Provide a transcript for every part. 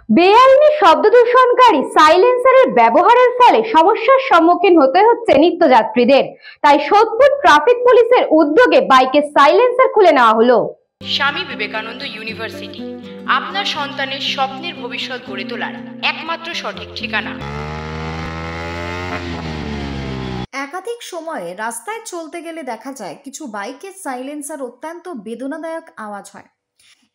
বেআইনি শব্দ দূষণকারী সাইলেন্সারের ব্যবহারের ফলে সমস্যার সম্মুখীন হতে হচ্ছে নিত্যযাত্রীদের। তাই সোদপুর ট্রাফিক পুলিশের উদ্যোগে বাইকের সাইলেন্সার খুলে নেওয়া হলো। স্বামী বিবেকানন্দ ইউনিভার্সিটি, আপনার সন্তানের স্বপ্নের ভবিষ্যৎ গড়ে তোলার একমাত্র সঠিক ঠিকানা। একাধিক সময়ে রাস্তায় চলতে গেলে দেখা যায় কিছু বাইকের সাইলেন্সার অত্যন্ত বেদনাদায়ক আওয়াজ হয়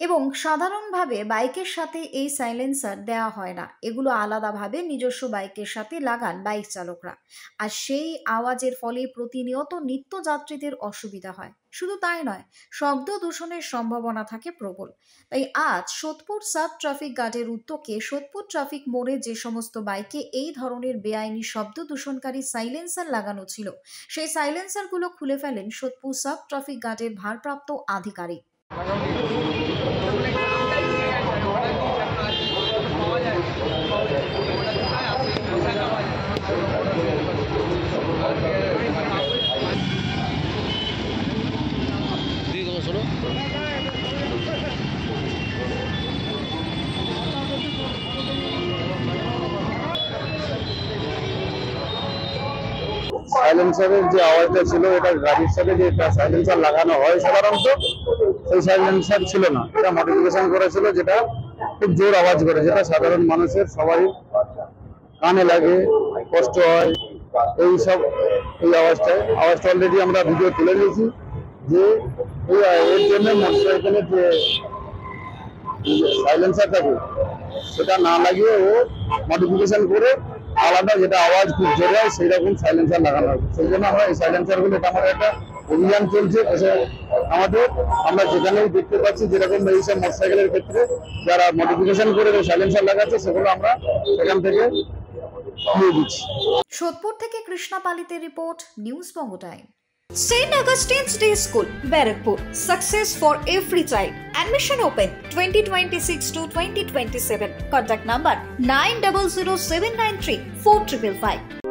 এবং সাধারণভাবে বাইকের সাথে এই সাইলেন্সার দেওয়া হয় না। এগুলো আলাদাভাবে নিজস্ব বাইকের সাথে লাগান বাইক চালকরা, আর সেই আওয়াজের ফলে প্রতিনিয়ত নিত্যযাত্রীদের অসুবিধা হয়। শুধু তাই নয়, শব্দ দূষণের সম্ভাবনা থাকে প্রবল। তাই আজ সোদপুর সাব ট্রাফিক গার্ডের উদ্যোগে সোদপুর ট্রাফিক মোড়ে যে সমস্ত বাইকে এই ধরনের বেআইনি শব্দ দূষণকারী সাইলেন্সার লাগানো ছিল, সেই সাইলেন্সারগুলো খুলে ফেলেন সোদপুর সাব ট্রাফিক গার্ডের ভারপ্রাপ্ত আধিকারিক। সাইলেন্সারের যে আওয়াজটা ছিল, এটা গাড়ির সাথে যে সাইলেন্সার লাগানো হয় সাধারণত, সেই সাইলেন্সার ছিল না। এটা মডিফিকেশন করেছিল, যেটা খুব জোর আওয়াজ করে, যেটা সাধারণ মানুষের সবাই কানে লাগে, কষ্ট হয়। এই আওয়াজটা অলরেডি আমরা ভিডিও তুলে নিয়েছি, যে এর জন্য মোটরসাইকেলের যে সাইলেন্সার থাকে সেটা না লাগিয়ে ও মডিফিকেশন করে আলাদা, যেটা আওয়াজ খুব জোরে হয় সেই রকম সাইলেন্সার লাগানো হয়। সেই জন্য আমরা এই সাইলেন্সারগুলো, এটা আমাদের একটা অভিযান চলছে আমাদের। আমরা যেখানেই দেখতে পাচ্ছি যেরকম এইসব মোটরসাইকেলের ক্ষেত্রে যারা মডিফিকেশন করে সাইলেন্সার লাগাচ্ছে, সেগুলো আমরা সেখান থেকে নিয়ে দিচ্ছি। সোদপুর থেকে Krishna পালিতের report, news Banga time. St. Augustine's Day School, Barakpur. Success for every child. Admission open 2026 to 2027. Contact number 900793 4555.